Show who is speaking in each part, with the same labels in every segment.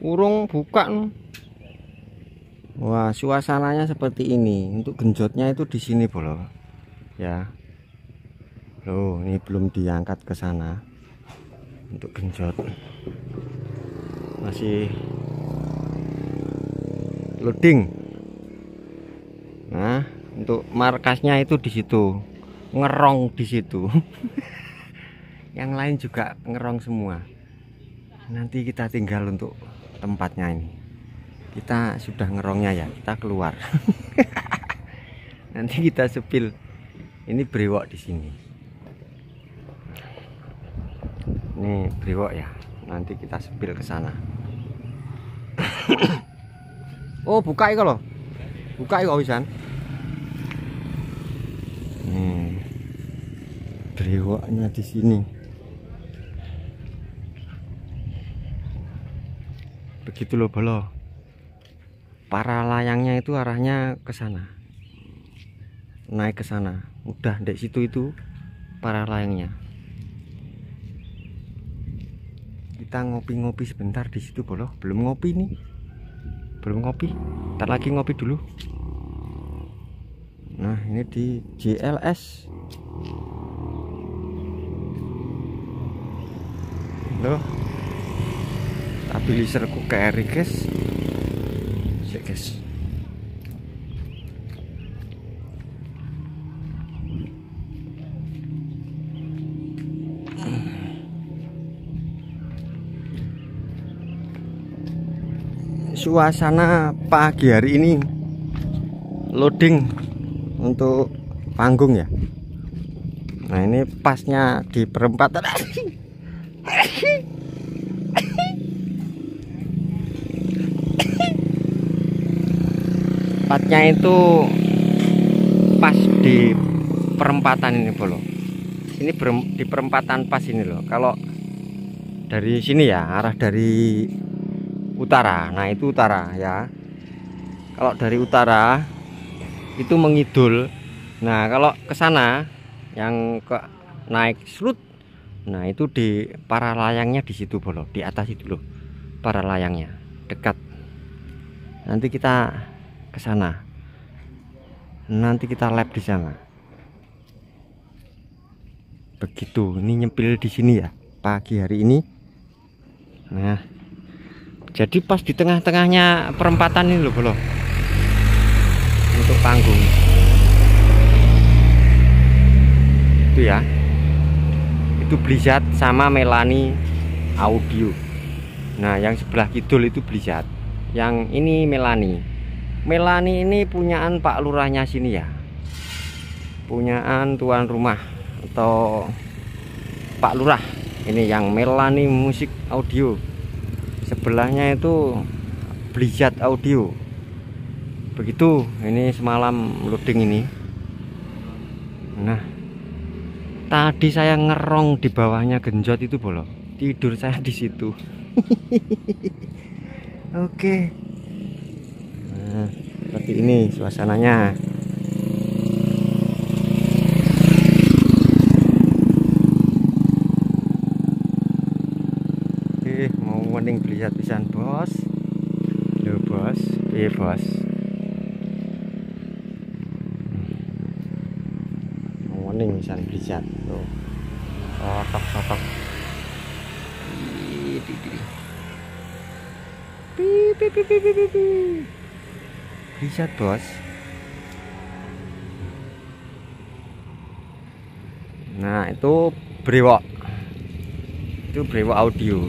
Speaker 1: Urung buka. Wah, suasananya seperti ini. Untuk genjotnya itu di sini, Bolo. Ya. Loh, ini belum diangkat ke sana. Untuk genjot. Masih loading. Nah, untuk markasnya itu di situ. Ngerong di situ. Yang lain juga ngerong semua. Nanti kita tinggal untuk tempatnya ini. Kita sudah ngerongnya ya, kita keluar. Nanti kita sepil. Ini brewok di sini. Ini brewok ya. Nanti kita sepil ke sana. Oh, buka itu loh. Buka itu wisan. Nih. Brewoknya di sini. Begitu loh, Bolo. Para layangnya itu arahnya ke sana. Naik ke sana. Udah di situ itu para layangnya. Kita ngopi-ngopi sebentar di situ, Bolo. Belum ngopi nih. Belum ngopi. Ntar lagi ngopi dulu. Nah, ini di JLS. Loh. Stabiliserku KRI, guys. Guys, suasana pagi hari ini loading untuk panggung ya. Nah, ini pasnya di perempatan. Tempatnya itu pas di perempatan ini, Bolo. Ini di perempatan pas ini loh. Kalau dari sini ya, arah dari utara. Nah, itu utara ya. Kalau dari utara itu mengidul. Nah, kalau ke sana yang ke naik slut. Nah, itu di para layangnya di situ, Bolo. Di atas itu loh. Para layangnya dekat. Nanti kita ke sana. Nanti kita lab di sana. Begitu. Ini nyempil di sini ya pagi hari ini. Nah, jadi pas di tengah-tengahnya perempatan ini loh, Bolo. Untuk panggung. Itu ya. Itu Blizzard sama Melani Audio. Nah, yang sebelah kidul itu Blizzard. Yang ini Melani. Melani ini punyaan Pak Lurahnya sini ya. Punyaan tuan rumah atau Pak Lurah. Ini yang Melani Musik Audio. Sebelahnya itu Blizzard Audio. Begitu. Ini semalam loading ini. Nah, tadi saya ngerong di bawahnya genjot itu, Bolo. Tidur saya di situ. Oke. Nah, seperti ini suasananya. Oke, mau mending lihat pisan, Bos. Loh, Bos. Piye, Bos? Mau mending pisan lihat. Tuh. Sotok-sotok. Bisa, Bos. Nah, itu brewok. Itu brewok audio.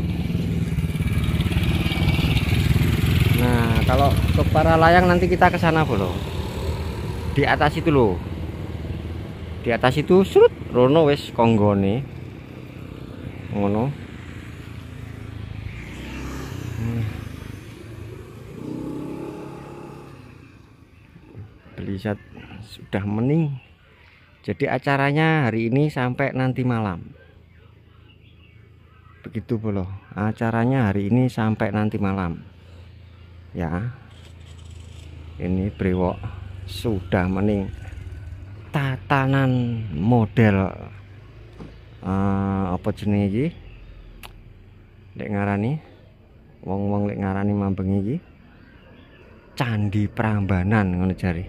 Speaker 1: Nah, kalau ke para layang nanti kita ke sana, Bolo. Di atas itu loh. Di atas itu surut rono wis konggone. Ngono. Blizzard sudah mening. Jadi acaranya hari ini sampai nanti malam. Begitu, Bolo. Acaranya hari ini sampai nanti malam. Ya. Ini brewok sudah mening. Tatanan model apa jenenge iki? Nek ngarani wong-wong lek ngarani Mambeng iki Candi Prambanan ngono jare.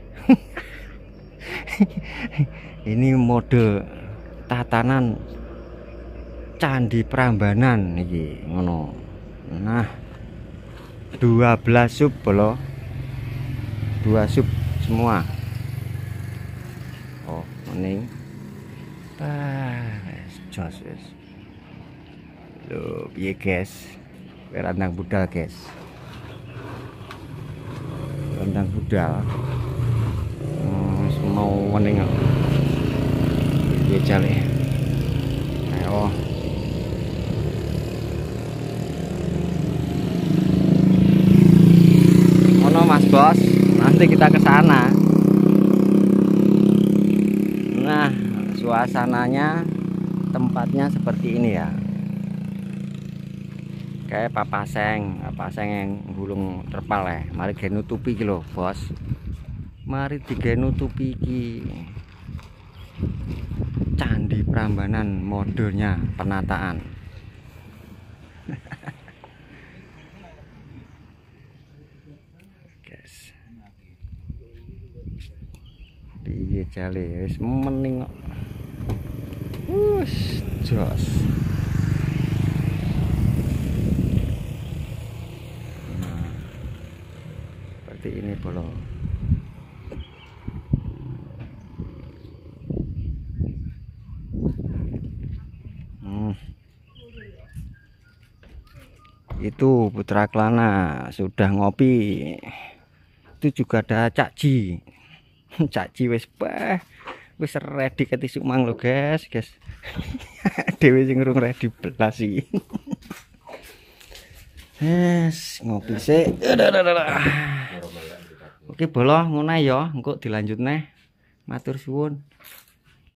Speaker 1: Ini mode tatanan Candi Prambanan iki ngono. Nah, 12 sub bolo. 2 sub semua. Oh, mending. Jos wis. Lho, piye guys? Randang budal guys. Randang budal. Mau mending piye jale. Ayo. Ono Mas Bos, nanti kita ke sana. Nah, suasananya tempatnya seperti ini ya. Kayak papaseng yang gulung terpal ya. Mari kita nutupi iki lho, Bos. Mari digawe nutupi iki. Candi Prambanan modenya penataan. Guys. Piye jale wis mending kok. Jos. Nah, seperti ini bolo. Itu Putra Klana sudah ngopi. Itu juga ada Cak Ji. Cak Ji wis ready ketisuk mang lo guys. Dewe sing urung ready belas iki. Ngopi sik. Oke bolo ngono ya, engko dilanjut neh. Matur suwun.